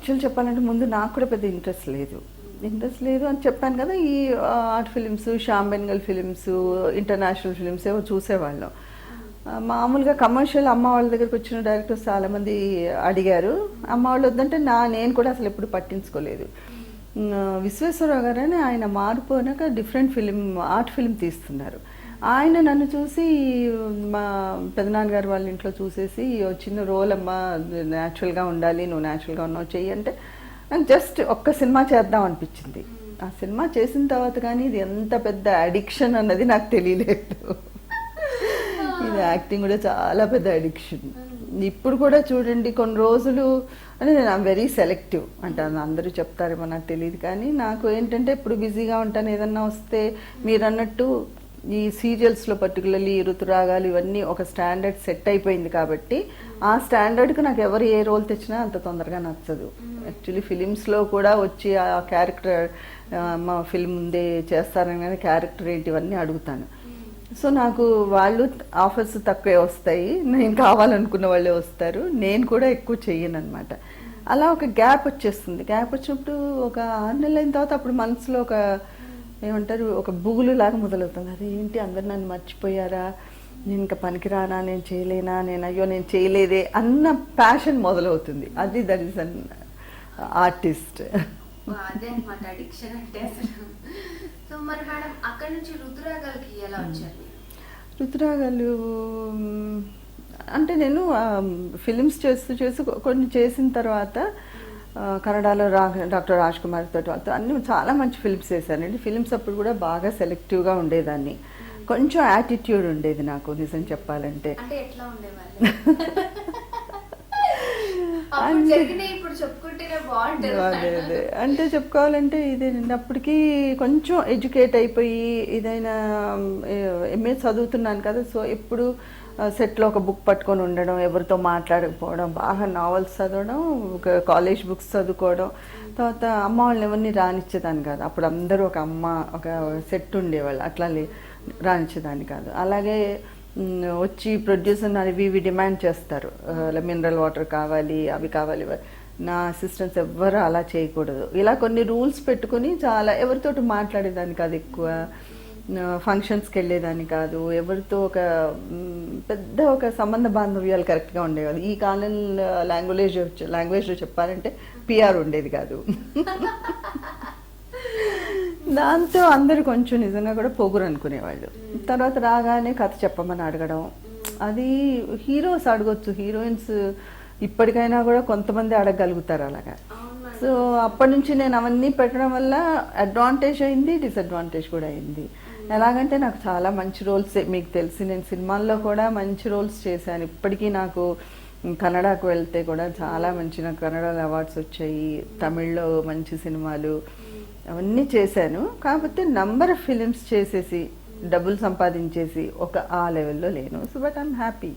Actual చెప్పాలంటే ముందు నాకు కూడా పెద్ద ఇంట్రెస్ట్ లేదు అని చెప్పాను కదా. ఈ art films, Shyam Benegal films, international films ఏవో చూసేవాళ్ళం. మామూలుగా కమర్షియల్ అమ్మ వాళ్ళ దగ్గరికి వచ్చిన డైరెక్టర్స్ చాలామంది అడిగారు. అమ్మ వాళ్ళు వద్దంటే నేను కూడా అసలు ఎప్పుడు పట్టించుకోలేదు. విశ్వేశ్వరరావు గారు అని ఆయన మారిపోయినాక డిఫరెంట్ ఆర్ట్ ఫిలిం తీస్తున్నారు. ఆయన నన్ను చూసి మా పెదనాన్నగారు వాళ్ళ ఇంట్లో చూసేసి చిన్న రోల్ అమ్మ, న్యాచురల్గా ఉండాలి, నువ్వు న్యాచురల్గా ఉన్నావు చెయ్యి అంటే నాకు జస్ట్ ఒక్క సినిమా చేద్దాం అనిపించింది. ఆ సినిమా చేసిన తర్వాత కానీ ఇది ఎంత పెద్ద అడిక్షన్ అన్నది నాకు తెలియలేదు. ఇది యాక్టింగ్ కూడా చాలా పెద్ద అడిక్షన్. ఇప్పుడు కూడా చూడండి కొన్ని రోజులు అంటే నేను వెరీ సెలెక్టివ్ అంటే అందరూ చెప్తారేమో నాకు తెలియదు, కానీ నాకు ఏంటంటే ఇప్పుడు బిజీగా ఉంటాను. ఏదన్నా వస్తే మీరు అన్నట్టు ఈ సీరియల్స్లో పర్టికులర్లీ ఋతురాగాలు ఇవన్నీ ఒక స్టాండర్డ్ సెట్ అయిపోయింది కాబట్టి ఆ స్టాండర్డ్కి నాకు ఎవరు ఏ రోల్ తెచ్చినా అంత తొందరగా నచ్చదు. యాక్చువల్లీ ఫిలిమ్స్లో కూడా వచ్చి ఆ క్యారెక్టర్ మా ఫిల్మ్ ముందే చేస్తారని కానీ క్యారెక్టర్ ఏంటి ఇవన్నీ అడుగుతాను. సో నాకు వాళ్ళు ఆఫర్స్ తక్కువే వస్తాయి, నేను కావాలనుకున్న వాళ్ళే వస్తారు, నేను కూడా ఎక్కువ చెయ్యను అనమాట. అలా ఒక గ్యాప్ వచ్చేస్తుంది. గ్యాప్ వచ్చినప్పుడు ఒక 6 నెలలు అయిన తర్వాత అప్పుడు మనసులో ఒక ఏమంటారు ఒక బుగులు లాగా మొదలవుతుంది. అదేంటి అందరు నన్ను మర్చిపోయారా, నేను ఇంకా పనికిరానా, నేను చేయలేనా, నేను చేయలేదే అన్న ప్యాషన్ మొదలవుతుంది. అది దట్ ఈస్ అన్ ఆర్టిస్ట్. అదే అన్నమాట అడిక్షన్ అంటే అసలు. సో మరి మేడం అక్కడ నుంచి ఋతురాగాలకి ఎలా వచ్చారు? ఋతురాగాలు అంటే నేను ఫిలిమ్స్ చేస్తూ కొన్ని చేసిన తర్వాత కన్నడలో డాక్టర్ రాజ్ కుమార్ తోటి వాళ్ళతో అన్ని చాలా మంచి ఫిలిమ్స్ చేశానండి. ఫిలిమ్స్ అప్పుడు కూడా బాగా సెలెక్టివ్గా ఉండేదాన్ని. కొంచెం యాటిట్యూడ్ ఉండేది నాకు నిజం చెప్పాలంటే. అంటే చెప్పుకోవాలంటే ఇది అప్పటికి కొంచెం ఎడ్యుకేట్ అయిపోయి ఏదైనా ఎంఏ చదువుతున్నాను కదా. సో ఎప్పుడు సెట్లో ఒక బుక్ పట్టుకొని ఉండడం, ఎవరితో మాట్లాడకపోవడం, బాగా నావెల్స్ చదవడం, ఒక కాలేజ్ బుక్స్ చదువుకోవడం. తర్వాత అమ్మ వాళ్ళని ఎవరిని రానిచ్చేదాన్ని కాదు. అప్పుడు అందరూ ఒక అమ్మ ఒక సెట్ ఉండేవాళ్ళు, అట్లా రానిచ్చేదాన్ని కాదు. అలాగే వచ్చి ప్రొడ్యూసర్ ఇవి డిమాండ్ చేస్తారు, మినరల్ వాటర్ కావాలి, అవి కావాలి. నా అసిస్టెంట్స్ ఎవ్వరు అలా చేయకూడదు. ఇలా కొన్ని రూల్స్ పెట్టుకుని చాలా ఎవరితోటి మాట్లాడేదాన్ని కాదు, ఎక్కువ ఫంక్షన్స్కి వెళ్ళేదాన్ని కాదు, ఎవరితో పెద్ద ఒక సంబంధ బాంధవ్యాలు కరెక్ట్గా ఉండేవి కాదు. ఈ కాలం లాంగ్వేజ్లో చెప్పాలంటే పిఆర్ ఉండేది కాదు. దాంతో అందరూ కొంచెం నిజంగా కూడా పొగురు అనుకునేవాళ్ళు. తర్వాత రాగానే కథ చెప్పమని అడగడం, అది హీరోస్ అడగొచ్చు, హీరోయిన్స్ ఇప్పటికైనా కూడా కొంతమంది అడగగలుగుతారు అలాగా. సో అప్పటి నుంచి నేను అవన్నీ పెట్టడం వల్ల అడ్వాంటేజ్ అయింది, డిసడ్వాంటేజ్ కూడా అయింది. ఎలాగంటే నాకు చాలా మంచి రోల్స్, మీకు తెలిసి నేను సినిమాల్లో కూడా మంచి రోల్స్ చేశాను. ఇప్పటికీ నాకు కన్నడకు వెళ్తే కూడా చాలా మంచి నాకు కన్నడలో అవార్డ్స్ వచ్చాయి, తమిళ్లో మంచి సినిమాలు అవన్నీ చేశాను. కాకపోతే నంబర్ ఆఫ్ ఫిలిమ్స్ చేసేసి డబ్బులు సంపాదించేసి ఆ లెవెల్లో లేను. So but I'm happy.